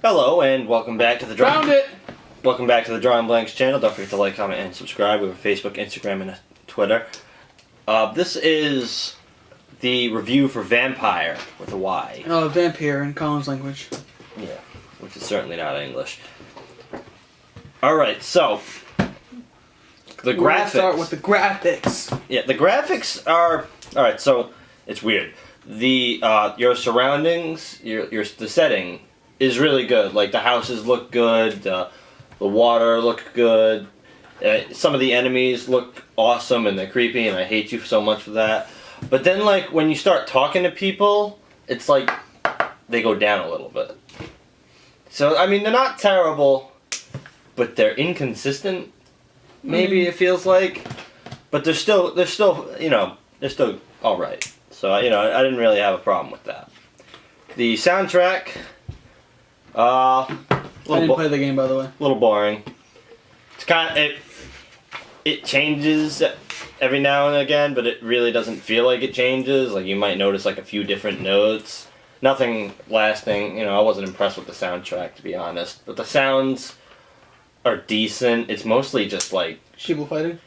Hello and welcome back to the Found it! Welcome back to the Drawing Blanks channel. Don't forget to like, comment, and subscribe. We have a Facebook, Instagram, and a Twitter. This is the review for Vampyr with a Y. Oh, Vampyr in Colin's language. Yeah, which is certainly not English. Alright, so the graphics. We'll start with the graphics. Yeah, the graphics are alright, so it's weird. The your surroundings, the setting is really good. Like the houses look good, the water look good. Some of the enemies look awesome and they're creepy, and I hate you so much for that. But then, like when you start talking to people, it's like they go down a little bit. So I mean, they're not terrible, but they're inconsistent. Maybe it feels like, but they're still they're still all right. So I didn't really have a problem with that. The soundtrack. I didn't play the game, by the way. A little boring. It's kind of it changes every now and again, but it really doesn't feel like it changes. Like you might notice like a few different notes. Nothing lasting. I wasn't impressed with the soundtrack, to be honest. But the sounds are decent. It's mostly just like Sheeple fighting.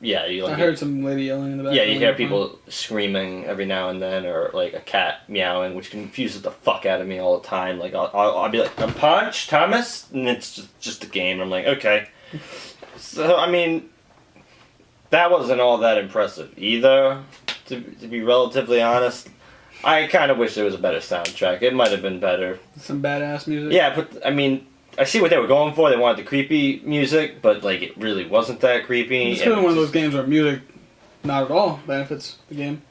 Yeah, I heard some lady yelling in the background. Yeah, you hear people screaming every now and then, or like a cat meowing, which confuses the fuck out of me all the time. Like I'll be like, "I'm Punch, Thomas," and it's just a game. I'm like, okay. So I mean, that wasn't all that impressive either. To be relatively honest, I kind of wish there was a better soundtrack. It might have been better. Some badass music. Yeah, but I mean, I see what they were going for. They wanted the creepy music, but like it really wasn't that creepy. It's kind of one of those games where music, not at all, benefits the game.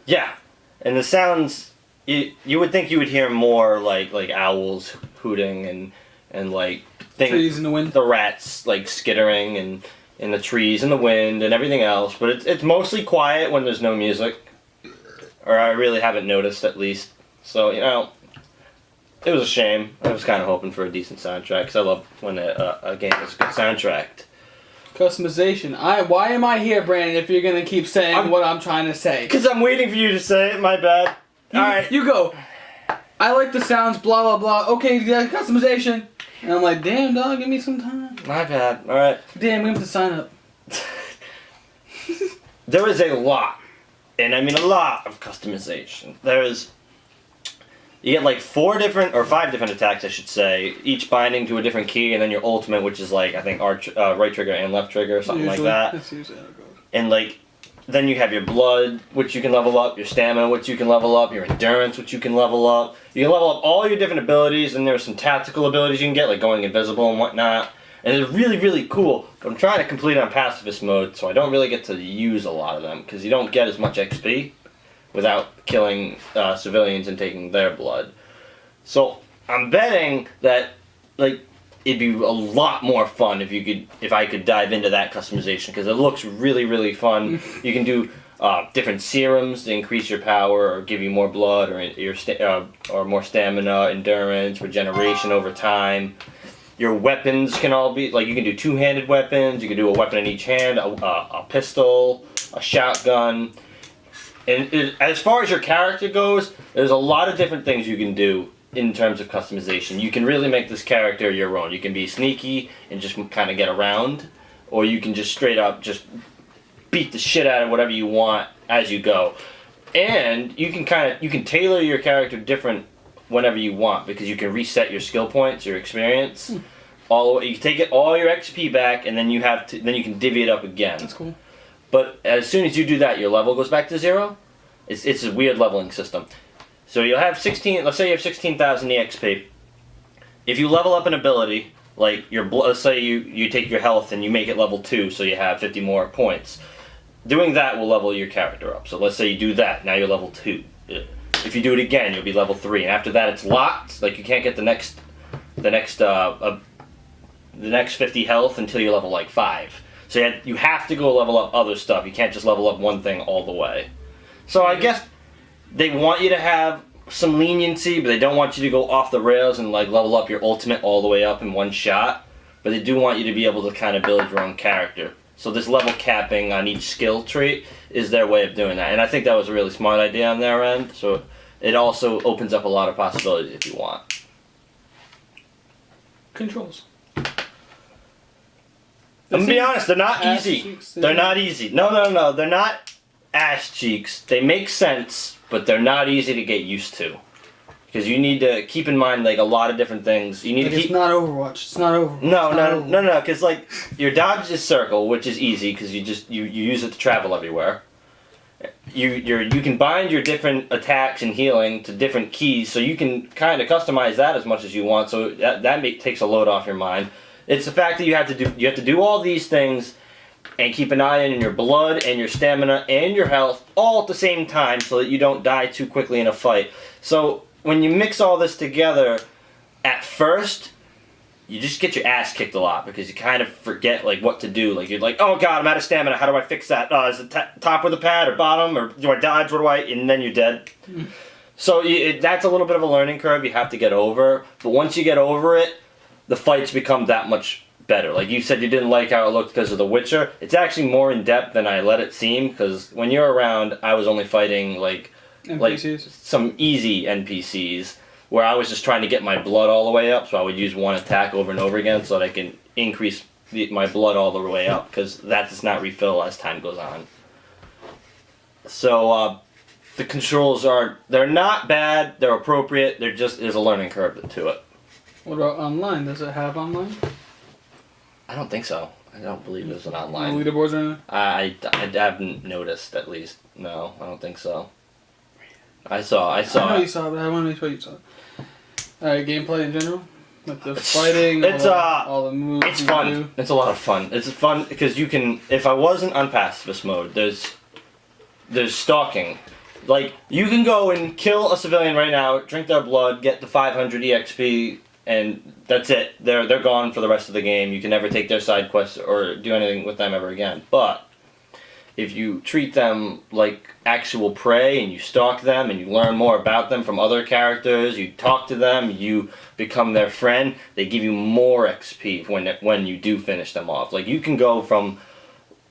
Yeah, and the sounds, you would think you would hear more like owls hooting and like trees in the wind. The rats like skittering and in the trees and the wind and everything else. But it's mostly quiet when there's no music, or I really haven't noticed at least. So it was a shame. I was kind of hoping for a decent soundtrack, because I love when a game has a good soundtrack. Customization. Why am I here, Brandon, if you're going to keep saying what I'm trying to say? Because I'm waiting for you to say it, my bad. Alright. You go. I like the sounds, blah, blah, blah. Okay, yeah, customization. And I'm like, damn, dog, give me some time. My bad. Alright. Damn, we have to sign up. There is a lot, and I mean a lot of customization. You get like 5 different attacks, I should say, each binding to a different key, and then your ultimate, which is like, I think, right trigger and left trigger, or something like that. That's usually how it goes. And like, then you have your blood, which you can level up, your stamina, which you can level up, your endurance, which you can level up. You can level up all your different abilities, and there's some tactical abilities you can get, like going invisible and whatnot. And it's really, really cool, but I'm trying to complete it on pacifist mode, so I don't really get to use a lot of them, because you don't get as much XP without killing civilians and taking their blood. So I'm betting that like it'd be a lot more fun if I could dive into that customization, because it looks really, really fun. You can do different serums to increase your power or give you more blood or more stamina, endurance, regeneration over time. Your weapons can all be like, you can do 2-handed weapons. You can do a weapon in each hand, a pistol, a shotgun. And as far as your character goes, there's a lot of different things you can do in terms of customization. You can really make this character your own. You can be sneaky and just kind of get around, or you can just straight up just beat the shit out of whatever you want as you go. And you can tailor your character different whenever you want, because you can reset your skill points, your experience. You can take all your XP back, and then you can divvy it up again. That's cool. But as soon as you do that, your level goes back to 0. It's a weird leveling system. So you'll have 16. Let's say you have 16,000 EXP. If you level up an ability, like let's say you take your health and you make it level 2, so you have 50 more points. Doing that will level your character up. So let's say you do that. Now you're level 2. If you do it again, you'll be level 3. And after that, it's locked. Like you can't get the next 50 health until you're level like 5. So you have to go level up other stuff. You can't just level up one thing all the way. So I guess they want you to have some leniency, but they don't want you to go off the rails and like level up your ultimate all the way up in one shot. But they do want you to be able to kind of build your own character. So this level capping on each skill trait is their way of doing that. And I think that was a really smart idea on their end. So it also opens up a lot of possibilities if you want. controls. I'm gonna be honest, they're not Ass easy. cheeks, They're not easy. No. They're not ass cheeks. They make sense, but they're not easy to get used to. Because you need to keep in mind like a lot of different things. You need Like to keep. it's not Overwatch. It's not Overwatch. No. Because like your dodge is circle, which is easy because you use it to travel everywhere. You can bind your different attacks and healing to different keys, so you can kind of customize that as much as you want. So that takes a load off your mind. It's the fact that you have to do all these things and keep an eye on your blood and your stamina and your health all at the same time so that you don't die too quickly in a fight. So when you mix all this together, at first, you just get your ass kicked a lot because you kind of forget like what to do. Like you're like, oh god, I'm out of stamina. How do I fix that? Is it top with a pad or bottom or do I dodge? What do I? And then you're dead. So that's a little bit of a learning curve you have to get over. But once you get over it, the fights become that much better. Like you said, you didn't like how it looked because of The Witcher. It's actually more in depth than I let it seem. Because when you're around, I was only fighting like some easy NPCs. Where I was just trying to get my blood all the way up, so I would use one attack over and over again so that I can increase my blood all the way up, because that does not refill as time goes on. So, the controls they're not bad, they're appropriate, there's a learning curve to it. What about online? Does it have online? I don't think so. I don't believe there's an online. No leaderboards or anything? I haven't noticed, at least. No, I don't think so. I saw I know you saw it, but I want to make sure you saw it. Alright, gameplay in general? Like the fighting, all the moves. It's fun. Do. It's a lot of fun. It's fun because you can. If I wasn't on pacifist mode, there's stalking. Like you can go and kill a civilian right now, drink their blood, get the 500 EXP, and that's it. They're gone for the rest of the game. You can never take their side quests or do anything with them ever again. But if you treat them like actual prey and you stalk them and you learn more about them from other characters, you talk to them, you become their friend, they give you more XP when you do finish them off. Like you can go from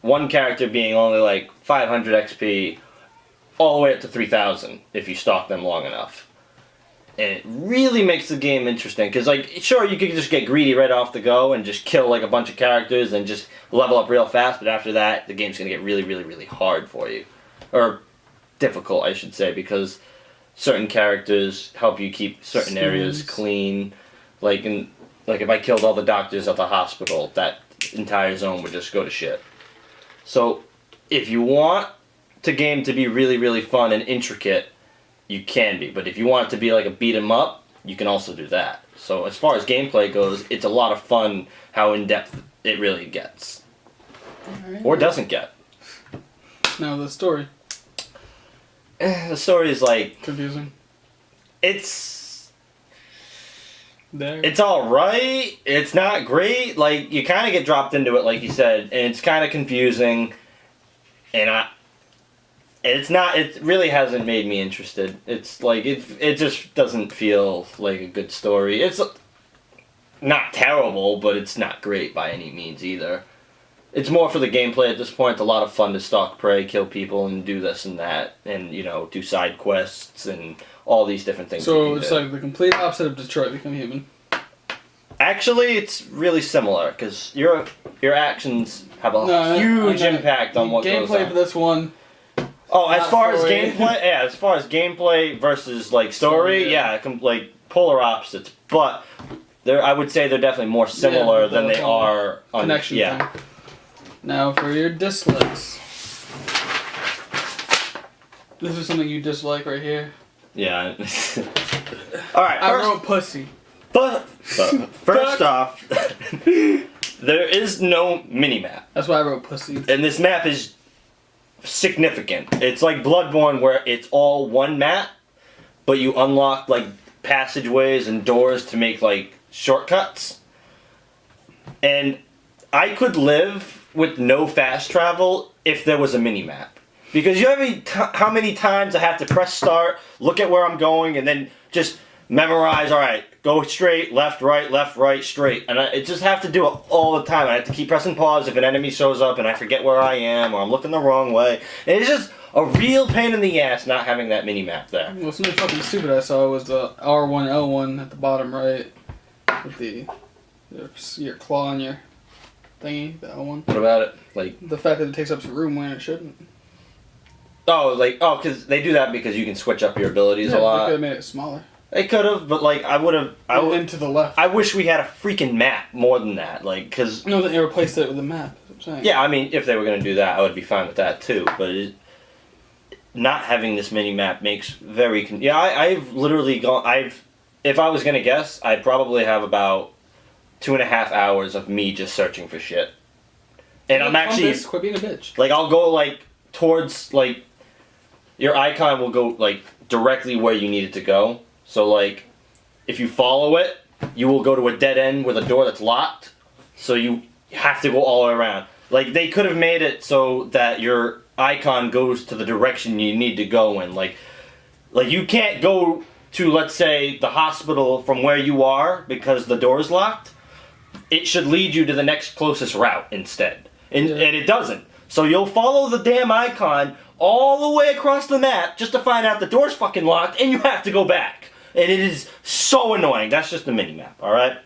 one character being only like 500 XP all the way up to 3,000 if you stalk them long enough. And it really makes the game interesting, because like, sure, you could just get greedy right off the go and just kill like a bunch of characters and just level up real fast, but after that, the game's going to get really, really, really hard for you. Or difficult, I should say, because certain characters help you keep certain areas clean. Like if I killed all the doctors at the hospital, that entire zone would just go to shit. So, if you want the game to be really, really fun and intricate, you can be, but if you want it to be like a beat 'em up, you can also do that. So as far as gameplay goes, it's a lot of fun how in depth it really gets, or doesn't get. Now the story. The story is like Confusing. It's all right. It's not great. Like you kind of get dropped into it, like you said, and it's kind of confusing, and it really hasn't made me interested. It's like, it just doesn't feel like a good story. It's not terrible, but it's not great by any means either. It's more for the gameplay at this point. It's a lot of fun to stalk prey, kill people, and do this and that, and, do side quests and all these different things. So it's like the complete opposite of Detroit Become Human. Actually, it's really similar, because your actions have a huge impact on what goes on. Gameplay for this one... Oh, as far as gameplay versus like story, like polar opposites. But I would say they're definitely more similar than they are on connection. Thing. Now for your dislikes. This is something you dislike right here. Yeah. All right. I wrote pussy. But first off, there is no minimap. That's why I wrote pussy. And this map is significant. It's like Bloodborne, where it's all one map, but you unlock like passageways and doors to make like shortcuts. And I could live with no fast travel if there was a mini-map. Because you know how many times I have to press start, look at where I'm going, and then just memorize, alright, go straight, left, right, straight. And I just have to do it all the time. I have to keep pressing pause if an enemy shows up and I forget where I am, or I'm looking the wrong way. And it's just a real pain in the ass not having that mini-map there. Well, something fucking stupid I saw was the R1, L1 at the bottom right with the Your claw on your thingy, the L1. What about it? Like The fact that it takes up some room when it shouldn't. because they do that because you can switch up your abilities a They lot. could have made it smaller. They could have, but like I would. And to the left. I wish we had a freaking map more than that, like because. No, that they replaced it with a map. That's what I'm saying. Yeah, I mean, if they were gonna do that, I would be fine with that too. But not having this mini map makes very. I've literally gone. If I was gonna guess, I'd probably have about 2.5 hours of me just searching for shit. And I'm actually quit being a bitch. like I'll go like towards like your icon will go like directly where you need it to go. So like if you follow it, you will go to a dead end with a door that's locked. So you have to go all the way around. Like they could have made it so that your icon goes to the direction you need to go in. Like you can't go to, let's say, the hospital from where you are because the door is locked. It should lead you to the next closest route instead. And it doesn't. So you'll follow the damn icon all the way across the map just to find out the door's fucking locked and you have to go back. And it is so annoying. That's just the mini-map, alright?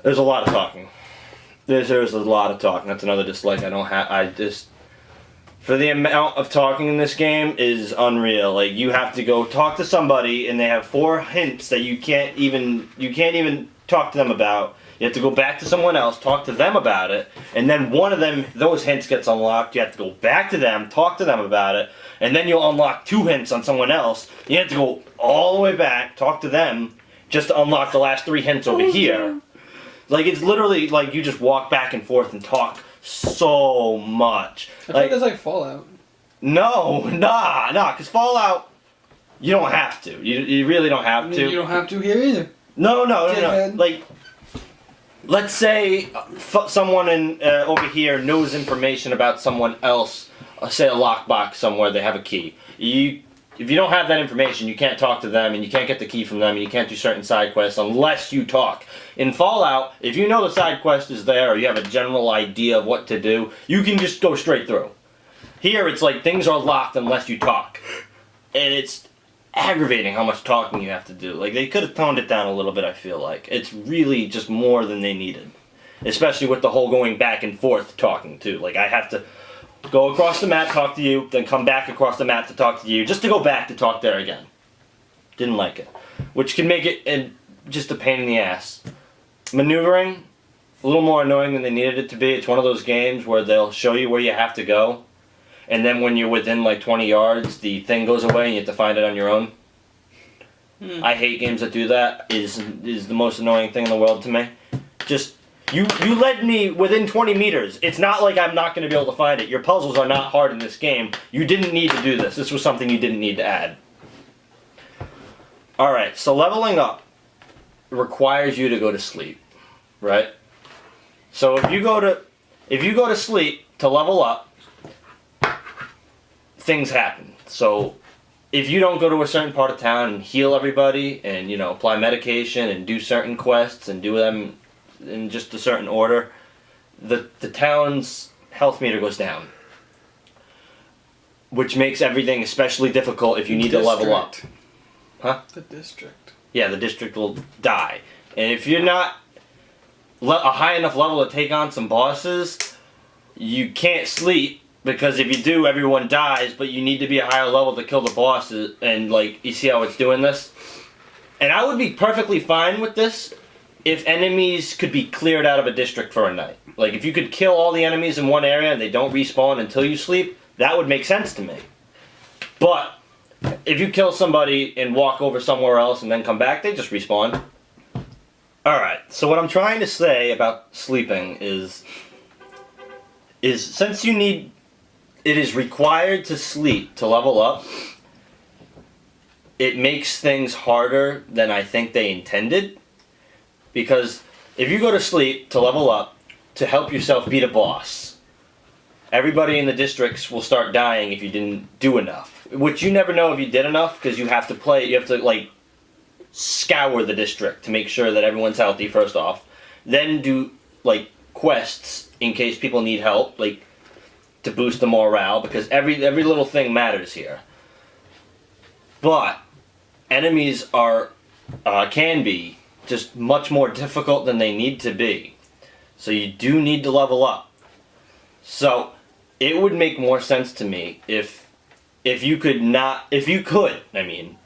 There's a lot of talking. There's a lot of talking. That's another dislike I don't have. For the amount of talking in this game is unreal. Like, you have to go talk to somebody and they have 4 hints that you can't even talk to them about. You have to go back to someone else, talk to them about it, and then one of them, those hints gets unlocked. You have to go back to them, talk to them about it, and then you'll unlock 2 hints on someone else. You have to go all the way back, talk to them, just to unlock the last 3 hints over here. Like, it's literally like you just walk back and forth and talk so much. I think it's like Fallout. No, because Fallout, you don't have to. You really don't have to. You don't have to here either. No. Like, let's say someone over here knows information about someone else, say a lockbox somewhere, they have a key. If you don't have that information, you can't talk to them, and you can't get the key from them, and you can't do certain side quests unless you talk. In Fallout, if you know the side quest is there, or you have a general idea of what to do, you can just go straight through. Here, it's like things are locked unless you talk. And it's aggravating how much talking you have to do. Like, they could have toned it down a little bit, I feel like. It's really just more than they needed. Especially with the whole going back and forth talking, too. Like, I have to go across the map, talk to you, then come back across the map to talk to you, just to go back to talk there again. Didn't like it. Which can make it just a pain in the ass. Maneuvering, a little more annoying than they needed it to be. It's one of those games where they'll show you where you have to go, and then when you're within like 20 yards, the thing goes away and you have to find it on your own. I hate games that do that. Is the most annoying thing in the world to me. Just, you led me within 20 meters. It's not like I'm not going to be able to find it. Your puzzles are not hard in this game. You didn't need to do this. This was something you didn't need to add. Alright, so leveling up requires you to go to sleep, right? So if you go to sleep to level up, things happen. So if you don't go to a certain part of town and heal everybody and, you know, apply medication and do certain quests and do them in just a certain order, the town's health meter goes down. Which makes everything especially difficult if you need to level up. Huh? The district. Yeah, the district will die. And if you're not a high enough level to take on some bosses, you can't sleep. Because if you do, everyone dies, but you need to be a higher level to kill the bosses, and, like, you see how it's doing this? And I would be perfectly fine with this if enemies could be cleared out of a district for a night. Like, if you could kill all the enemies in one area and they don't respawn until you sleep, that would make sense to me. But if you kill somebody and walk over somewhere else and then come back, they just respawn. Alright, so what I'm trying to say about sleeping is since it is required to sleep to level up, it makes things harder than I think they intended. Because if you go to sleep to level up, to help yourself beat a boss, everybody in the districts will start dying if you didn't do enough. Which you never know if you did enough, because you have to like, scour the district to make sure that everyone's healthy first off. Then do, like, quests in case people need help, like, to boost the morale, because every little thing matters here. But enemies can be just much more difficult than they need to be. So you do need to level up. So it would make more sense to me if you could,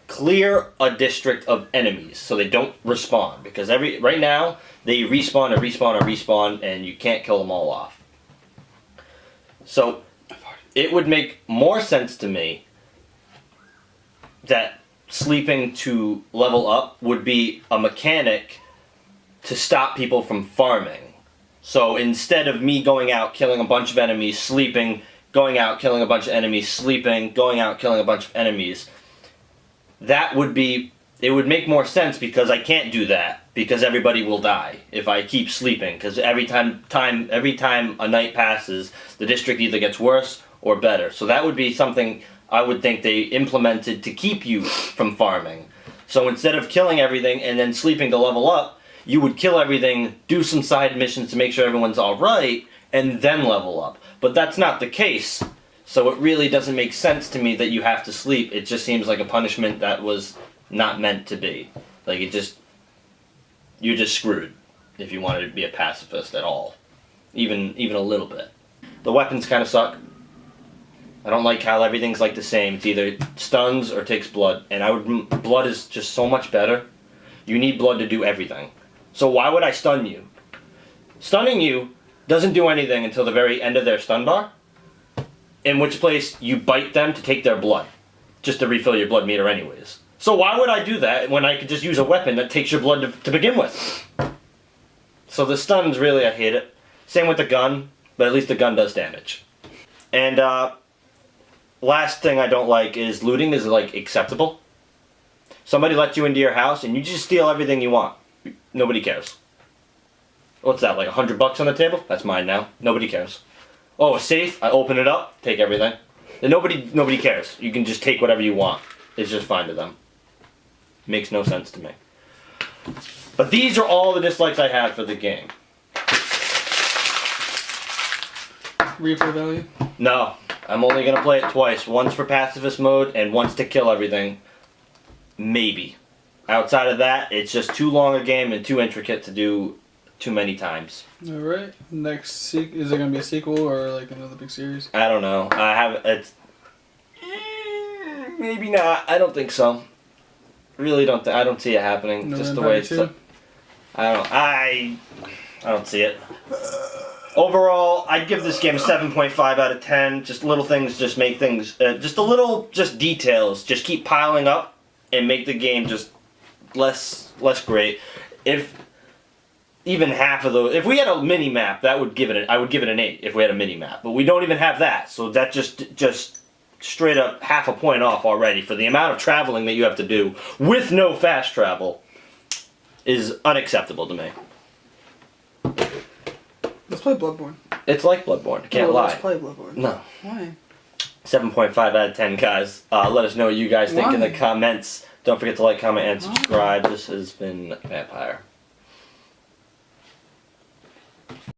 clear a district of enemies so they don't respawn, because right now they respawn, and you can't kill them all off. So it would make more sense to me that sleeping to level up would be a mechanic to stop people from farming. So instead of me going out, killing a bunch of enemies, sleeping, going out, killing a bunch of enemies, sleeping, going out, killing a bunch of enemies, it would make more sense, because I can't do that, because everybody will die if I keep sleeping, because every time a night passes, the district either gets worse or better. So that would be something I would think they implemented to keep you from farming. So instead of killing everything and then sleeping to level up, you would kill everything, do some side missions to make sure everyone's alright, and then level up. But that's not the case. So it really doesn't make sense to me that you have to sleep. It just seems like a punishment that was not meant to be. Like, you're just screwed if you wanted to be a pacifist at all. Even a little bit. The weapons kind of suck. I don't like how everything's like the same. It's either stuns or takes blood. And blood is just so much better. You need blood to do everything. So why would I stun you? Stunning you doesn't do anything until the very end of their stun bar, in which place you bite them to take their blood, just to refill your blood meter anyways. So why would I do that when I could just use a weapon that takes your blood to begin with? So the stuns, really, I hate it. Same with the gun, but at least the gun does damage. And last thing I don't like is looting is like acceptable. Somebody lets you into your house and you just steal everything you want. Nobody cares. What's that, like $100 on the table? That's mine now. Nobody cares. Oh, a safe? I open it up, take everything. And nobody cares. You can just take whatever you want. It's just fine to them. Makes no sense to me. But these are all the dislikes I have for the game. Replay value? No. I'm only going to play it twice. Once for pacifist mode and once to kill everything. Maybe. Outside of that, it's just too long a game and too intricate to do too many times. Alright. Is it going to be a sequel or like another big series? I don't know. Maybe not. I don't think so. Really don't. I don't see it happening. No, just the way it's. I don't see it. Overall, I'd give this game a 7.5 out of 10. Just little things, just make things, just details, just keep piling up and make the game just less great. If even half of those, if we had a mini map, I would give it an 8 if we had a mini map. But we don't even have that, so that just straight up half a point off already for the amount of traveling that you have to do with no fast travel is unacceptable to me. Let's play Bloodborne. It's like Bloodborne. I can't lie. Let's play Bloodborne. No. Why? 7.5 out of 10, guys. Let us know what you guys think in the comments. Don't forget to like, comment, and subscribe. This has been Vampyr.